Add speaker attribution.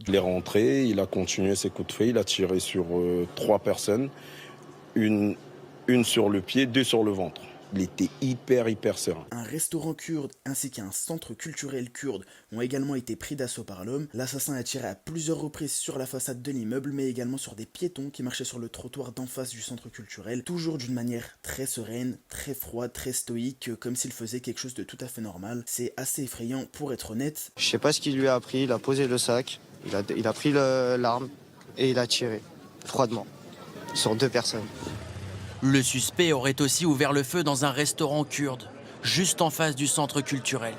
Speaker 1: Il est rentré, il a continué ses coups de feu, il a tiré sur 3 personnes, une, une sur le pied, 2 sur le ventre. Il était hyper serein.
Speaker 2: Un restaurant kurde ainsi qu'un centre culturel kurde ont également été pris d'assaut par l'homme. L'assassin a tiré à plusieurs reprises sur la façade de l'immeuble, mais également sur des piétons qui marchaient sur le trottoir d'en face du centre culturel, toujours d'une manière très sereine, très froide, très stoïque, comme s'il faisait quelque chose de tout à fait normal. C'est assez effrayant pour être honnête.
Speaker 3: Je sais pas ce qu'il lui a appris, il a posé le sac, il a pris l'arme et il a tiré, froidement, sur 2 personnes.
Speaker 4: Le suspect aurait aussi ouvert le feu dans un restaurant kurde, juste en face du centre culturel.